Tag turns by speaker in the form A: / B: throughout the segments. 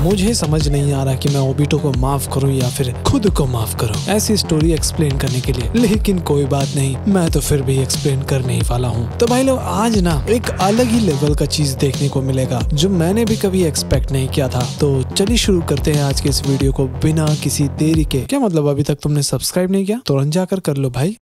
A: मुझे समझ नहीं आ रहा कि मैं ओबिटो को माफ करूं या फिर खुद को माफ करूं ऐसी स्टोरी एक्सप्लेन करने के लिए, लेकिन कोई बात नहीं, मैं तो फिर भी एक्सप्लेन करने ही वाला हूं। तो भाई लोग आज ना एक अलग ही लेवल का चीज देखने को मिलेगा जो मैंने भी कभी एक्सपेक्ट नहीं किया था। तो चलिए शुरू करते हैं आज के इस वीडियो को बिना किसी देरी के। क्या मतलब अभी तक तुमने सब्सक्राइब नहीं किया? तुरंत जाकर कर लो भाई।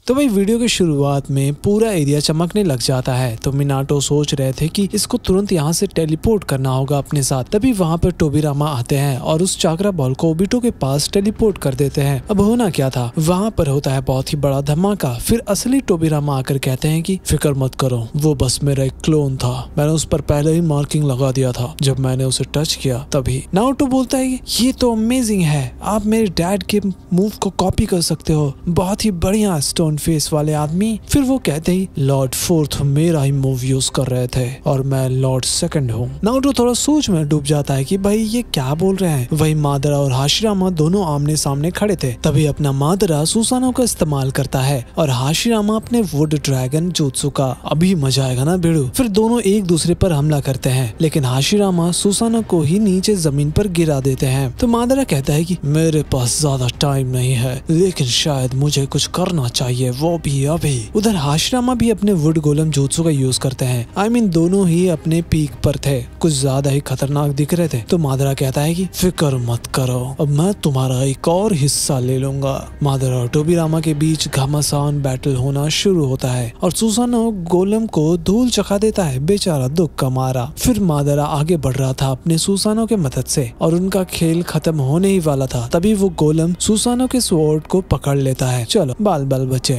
A: तो भाई वीडियो की शुरुआत में पूरा एरिया चमकने लग जाता है। तो मिनाटो सोच रहे थे कि इसको तुरंत यहाँ से टेलीपोर्ट करना होगा अपने साथ। तभी वहाँ पर टोबिरामा आते हैं और उस चाकरा बॉल को ओबिटो के पास टेलीपोर्ट कर देते हैं। अब होना क्या था, वहाँ पर होता है बहुत ही बड़ा धमाका। फिर असली टोबिरामा आकर कहते हैं कि फिक्र मत करो, वो बस मेरा एक क्लोन था, मैंने उस पर पहले ही मार्किंग लगा दिया था जब मैंने उसे टच किया तभी। नारुतो बोलता है ये तो अमेजिंग है, आप मेरे डैड के मूव को कॉपी कर सकते हो, बहुत ही बढ़िया स्टोन फेस वाले आदमी। फिर वो कहते ही लॉर्ड फोर्थ मेरा ही मूव यूज कर रहे थे और मैं लॉर्ड सेकंड हूँ। नारुतो थोड़ा सोच में डूब जाता है कि भाई ये क्या बोल रहे हैं। वही मादरा और हाशिरामा दोनों आमने सामने खड़े थे। तभी अपना मादरा सुसानो का इस्तेमाल करता है और हाशिरामा अपने वुड ड्रैगन जुत्सु का। अभी मजा आएगा ना भिड़ू। फिर दोनों एक दूसरे पर हमला करते हैं, लेकिन हाशिरामा सुसानो को ही नीचे जमीन पर गिरा देते हैं। तो मादरा कहता है कि मेरे पास ज्यादा टाइम नहीं है, लेकिन शायद मुझे कुछ करना चाहिए, वो भी अभी। उधर हाशिरामा भी अपने वुड गोलम जुत्सु का यूज करते हैं। I mean, दोनों ही अपने पीक पर थे, कुछ ज्यादा ही खतरनाक दिख रहे थे। तो मादरा कहता है कि फिक्र मत करो, अब मैं तुम्हारा एक और हिस्सा ले लूंगा। मादरा और टोबिरामा के बीच घमासान बैटल होना शुरू होता है और सुसानो गोलम को धूल चखा देता है, बेचारा दुख का मारा। फिर मादरा आगे बढ़ रहा था अपने सुसानो के मदद से और उनका खेल खत्म होने ही वाला था। तभी वो गोलम सुसानो के स्वॉर्ड को पकड़ लेता है। चलो बाल बाल बचे।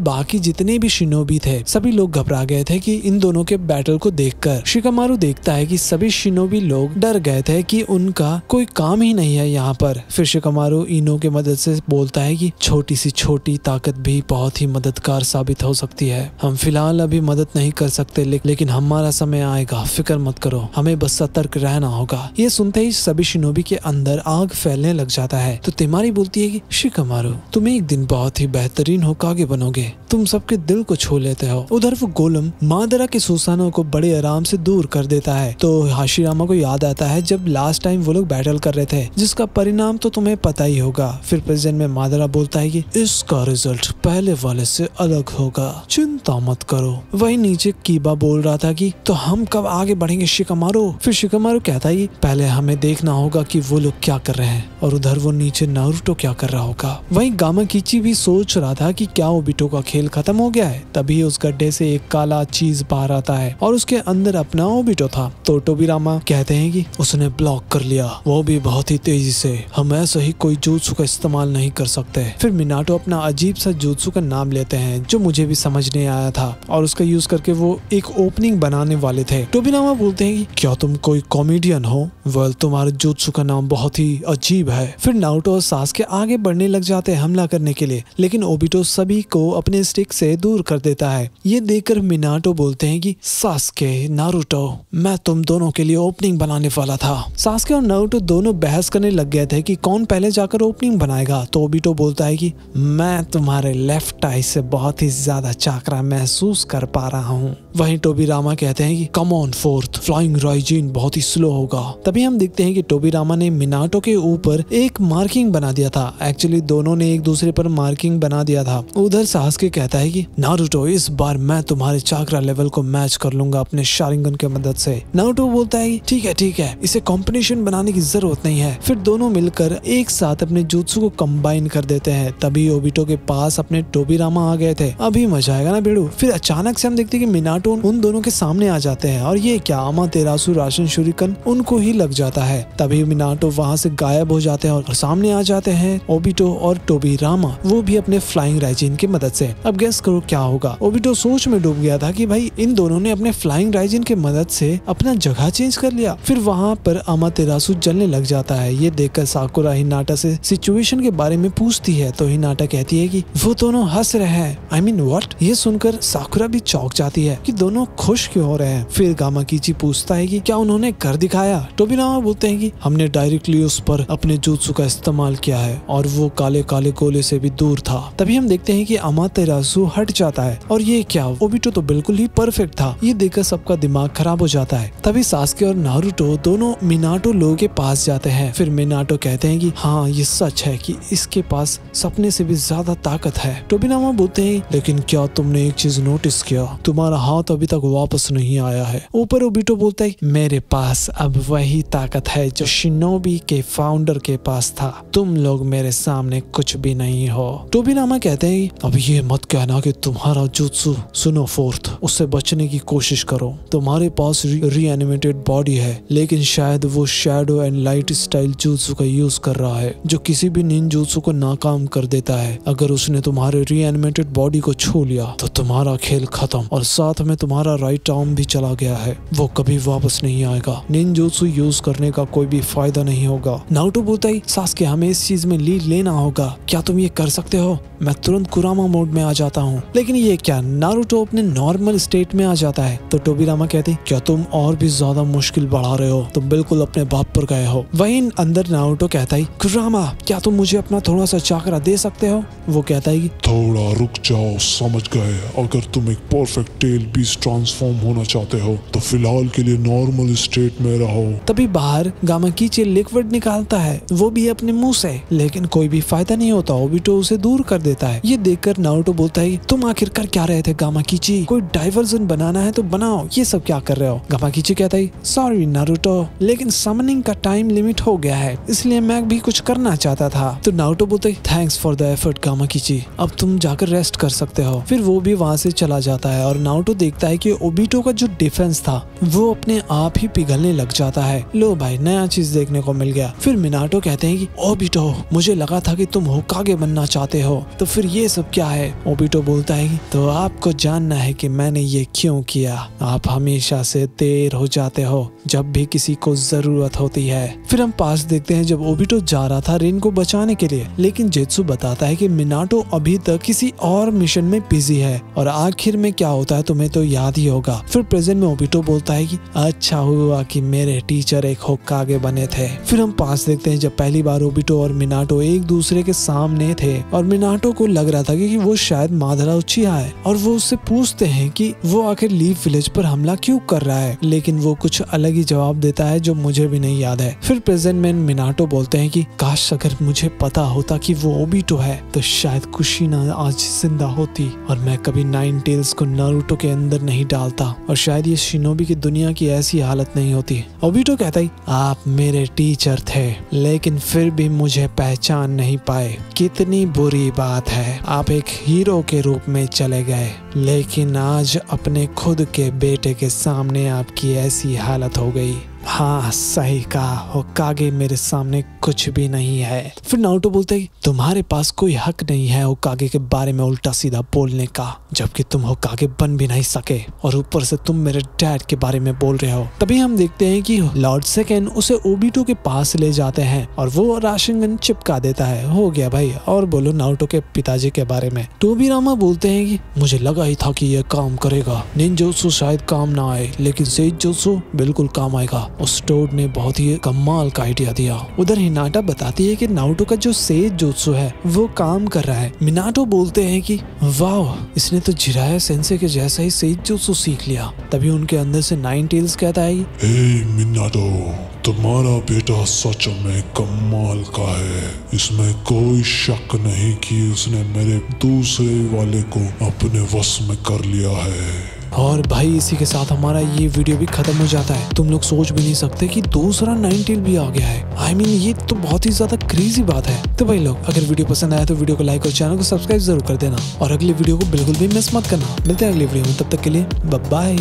A: बाकी जितने भी शिनोबी थे सभी लोग घबरा गए थे कि इन दोनों के बैटल को देखकर। शिकामारू देखता है कि सभी शिनोबी लोग डर गए थे कि उनका कोई काम ही नहीं है यहाँ पर। फिर शिकामारू इनो के मदद से बोलता है कि छोटी सी छोटी ताकत भी बहुत ही मददगार साबित हो सकती है। हम फिलहाल अभी मदद नहीं कर सकते, लेकिन हमारा समय आएगा, फिक्र मत करो, हमें बस सतर्क रहना होगा। ये सुनते ही सभी शिनोबी के अंदर आग फैलने लग जाता है। तो तेमारी बोलती है कि शिकामारू तुम एक दिन बहुत ही बेहतरीन होकागे बनोगे, तुम सबके दिल को छू लेते हो। उधर वो गोलम मादरा के सुसानो को बड़े आराम से दूर कर देता है। तो हाशिरामा को याद आता है जब लास्ट टाइम वो लोग बैटल कर रहे थे, जिसका परिणाम तो तुम्हें पता ही होगा। फिर प्रेजेंट में मादरा बोलता है कि इसका रिजल्ट पहले वाले से अलग होगा, चिंता मत करो। वही नीचे कीबा बोल रहा था कि तो हम कब आगे बढ़ेंगे शिकामारू। फिर शिकामारू कहता है पहले हमें देखना होगा कि वो लोग क्या कर रहे हैं और उधर वो नीचे नारुतो क्या कर रहा होगा। वही गामाकिची भी सोच रहा था कि क्या ओबिटो का खेल खत्म हो गया है। तभी उस गड्ढे से एक काला चीज बाहर आता है और उसके अंदर अपना ओबिटो था। तो टोबिरामा कहते हैं कि उसने ब्लॉक कर लिया, वो भी बहुत ही तेजी से, हम ऐसा ही कोई जुत्सु का इस्तेमाल नहीं कर सकते। फिर मिनाटो अपना अजीब सा जुत्सु का नाम लेते हैं जो मुझे भी समझ नहीं आया था और उसका यूज करके वो एक ओपनिंग बनाने वाले थे। टोबिरामा बोलते हैं कि क्या तुम कोई कॉमेडियन हो? वेल तुम्हारे जुत्सु का नाम बहुत ही अजीब है। फिर नारुतो और सासुके आगे बढ़ने लग जाते हैं हमला करने के लिए, लेकिन ओबिटो सभी को अपने स्टिक से दूर कर देता है। ये देखकर मिनाटो बोलते हैं कि सासुके, नारुतो, मैं तुम दोनों के लिए ओपनिंग बनाने वाला था। सासुके और नारुतो दोनों बहस करने लग गए थे कि कौन पहले जाकर ओपनिंग बनाएगा। तो ओबिटो बोलता है कि मैं तुम्हारे लेफ्ट आई से बहुत ही ज्यादा चाकरा महसूस कर पा रहा हूँ। वहीं टोबिरामा कहते हैं कि कम ऑन फोर्थ, फ्लाइंग राइजिन बहुत ही स्लो होगा। तभी हम देखते हैं कि टोबिरामा ने मिनाटो के ऊपर एक मार्किंग बना दिया था। एक्चुअली दोनों ने एक दूसरे पर मार्किंग बना दिया था। उधर सासुके कहता है कि नारुतो इस बार मैं तुम्हारे चाकरा लेवल को मैच कर लूंगा अपने शारिंगन के मदद से। नारुतो बोलता है कि ठीक है, इसे कॉम्बिनेशन बनाने की जरूरत नहीं है। फिर दोनों मिलकर एक साथ अपने जुत्सु को कंबाइन कर देते हैं। तभी ओबिटो के पास अपने टोबिरामा आ गए थे। अभी मजा आएगा ना भिड़ू। फिर अचानक से हम देखते हैं कि मिनाटो उन दोनों के सामने आ जाते हैं और ये क्या अमातेरासु राशन शुरिकन उनको ही लग जाता है। तभी मिनाटो वहाँ से गायब हो जाते हैं और सामने आ जाते हैं ओबिटो और टोबिरामा, वो भी अपने फ्लाइंग राइजिन की मदद से। अब गेस करो क्या होगा। ओबिटो सोच में डूब गया था कि भाई इन दोनों ने अपने फ्लाइंग राइजिन की मदद से अपना जगह चेंज कर लिया। फिर वहाँ पर अमातेरासु जलने लग जाता है। ये देखकर साकुरा हिनाटा से सिचुएशन के बारे में पूछती है। तो हिनाटा कहती है कि वो दोनों हंस रहे हैं। I mean what? ये सुनकर साकुरा भी चौंक जाती है कि दोनों खुश क्यों हो रहे हैं। फिर गामाकिची पूछता है कि क्या उन्होंने कर दिखाया। टोबिरामा बोलते हैं कि हमने डायरेक्टली उस पर अपने जुत्सु का इस्तेमाल किया है और वो काले काले गोले से भी दूर था। तभी हम देखते हैं हैं कि अमातेरासु हट जाता है और ये क्या, ओबिटो तो बिल्कुल ही परफेक्ट था। ये देखकर सबका दिमाग खराब हो जाता है। तभी सास्के और नारुतो दोनों मिनाटो लोगों के पास जाते हैं। फिर मिनाटो कहते हैं कि हाँ ये सच है कि इसके पास सपने से भी ज्यादा ताकत है। टोबिरामा बोलते हैं लेकिन क्या तुमने एक चीज नोटिस किया, तुम्हारा हाथ अभी तक वापस नहीं आया है। ऊपर ओबिटो बोलता है मेरे पास अब वही ताकत है जो शिनोबी के फाउंडर के पास था, तुम लोग मेरे सामने कुछ भी नहीं हो। टोबिरामा कहते हैं अब ये मत कहना कि तुम्हारा जुत्सु सुनो फोर्थ, उससे बचने की कोशिश करो। तुम्हारे पास रीएनिमेटेड बॉडी है लेकिन शायद वो shadow and light style jutsu का यूज कर रहा है जो किसी भी निंजुत्सु को नाकाम कर देता है। अगर उसने तुम्हारे रीएनिमेटेड बॉडी को छू लिया तो तुम्हारा खेल खत्म और साथ में तुम्हारा राइट आर्म भी चला गया है, वो कभी वापस नहीं आएगा। निंजुत्सु यूज करने का कोई भी फायदा नहीं होगा। नारुतो बोलता है सास्के हमें इस चीज में लीड लेना होगा, क्या तुम ये कर सकते हो? मैं तुरंत कुरामा मोड में आ जाता हूँ। लेकिन ये क्या, नारुतो अपने नॉर्मल स्टेट में आ जाता है। तो टोबिरामा कहते क्या तुम और भी ज्यादा मुश्किल बढ़ा रहे हो, तुम बिल्कुल अपने बाप पर गए हो। वहीं अंदर नारुतो कहता है कुरामा क्या तुम मुझे अपना थोड़ा सा चाकरा दे सकते हो? वो कहता है कि
B: थोड़ा रुक जाओ, समझ गए। अगर तुम एक परफेक्ट टेल बीस्ट ट्रांसफॉर्म होना चाहते हो तो फिलहाल के लिए नॉर्मल स्टेट में रहो।
A: तभी बाहर गामाकीची लिक्विड निकालता है, वो भी अपने मुंह से, लेकिन कोई भी फायदा नहीं होता। ओबिटो उसे दूर कर देता है। ये देखकर नारुतो बोलता है तुम आखिर कर क्या रहे थे गामाकीची, कोई डाइवर्जन बनाना है तो बनाओ, ये सब क्या कर रहे हो? गामाकीची कहता है सॉरी नारुतो, लेकिन समनिंग का टाइम लिमिट हो गया है इसलिए मैं भी कुछ करना चाहता था। तो नारुतो बोलता है थैंक्स फॉर द एफर्ट गामाकीची, अब तुम जाकर रेस्ट कर सकते हो। फिर वो भी वहाँ से चला जाता है और नारुतो देखता है कि ओबिटो का जो डिफेंस था वो अपने आप ही पिघलने लग जाता है। लो भाई नया चीज देखने को मिल गया। फिर मिनाटो कहते हैं कि ओबिटो मुझे लगा था कि तुम होकागे बनना चाहते हो, तो फिर ये सब क्या है? ओबिटो बोलता है तो आपको जानना है कि मैंने ये क्यों किया, आप हमेशा से देर हो जाते हो जब भी किसी को जरूरत होती है। फिर हम पास देखते हैं जब ओबिटो जा रहा था रिन को बचाने के लिए, लेकिन जेत्सु बताता है कि मिनाटो अभी तक किसी और मिशन में बिजी है और आखिर में क्या होता है तुम्हें तो याद ही होगा। फिर प्रेजेंट में ओबिटो बोलता है कि अच्छा हुआ कि मेरे टीचर एक होकागे बने थे। फिर हम पास देखते हैं जब पहली बार ओबिटो और मिनाटो एक दूसरे के सामने थे और मिनाटो को लग रहा था कि वो शायद मादरा उचिहा है और वो उससे पूछते हैं कि वो आखिर लीफ विलेज पर हमला क्यों कर रहा है, लेकिन वो कुछ अलग ही जवाब देता है जो मुझे भी नहीं याद है। फिर प्रेजेंट में मिनाटो बोलते हैं कि काश अगर मुझे पता होता कि वो ओबिटो है तो शायद कुशिना आज जिंदा होती और मैं कभी नाइन टेल्स को नारुतो के अंदर नहीं डालता और शायद ये शिनोबी की दुनिया की ऐसी हालत नहीं होती। ओबिटो कहता है आप मेरे टीचर थे लेकिन फिर भी मुझे पहचान नहीं पाए, कितनी बुरी बात है। आप एक हीरो के रूप में चले गए लेकिन आज अपने खुद के बेटे के सामने आपकी ऐसी हालत हो गई। हाँ सही कहा, होकागे मेरे सामने कुछ भी नहीं है। फिर नारुतो बोलते हैं तुम्हारे पास कोई हक नहीं है होकागे के बारे में उल्टा सीधा बोलने का, जबकि तुम होकागे बन भी नहीं सके और ऊपर से तुम मेरे डैड के बारे में बोल रहे हो। तभी हम देखते हैं कि लॉर्ड सेकेंड उसे ओबिटो के पास ले जाते हैं और वो राशिनगन चिपका देता है। हो गया भाई, और बोलो नारुतो के पिताजी के बारे में। टोबिरामा बोलते हैं कि मुझे लगा ही था कि यह काम करेगा, निंजुत्सु शायद काम ना आए लेकिन सेइजुत्सु बिल्कुल काम आएगा। उस टोड ने बहुत ही कमाल का आइडिया दिया। उधर हिनाटा बताती है कि नारुतो का जो सेइजुत्सु है वो काम कर रहा है। मिनाटो बोलते हैं कि वाह इसने तो जिराया सेंसे के जैसा ही सेइजुत्सु सीख लिया। तभी उनके अंदर से नाइन टेल्स कहता है
B: हे मिनाटो, तुम्हारा बेटा सच में कमाल का है, इसमें कोई शक नहीं कि उसने मेरे दूसरे वाले को अपने वश में कर लिया है।
A: और भाई इसी के साथ हमारा ये वीडियो भी खत्म हो जाता है। तुम लोग सोच भी नहीं सकते कि दूसरा नाइन टेल भी आ गया है। आई मीन ये तो बहुत ही ज्यादा क्रेजी बात है। तो भाई लोग अगर वीडियो पसंद आया तो वीडियो को लाइक और चैनल को सब्सक्राइब जरूर कर देना और अगली वीडियो को बिल्कुल भी मिस मत करना। मिलते हैं अगली वीडियो में, तब तक के लिए बाय बाय।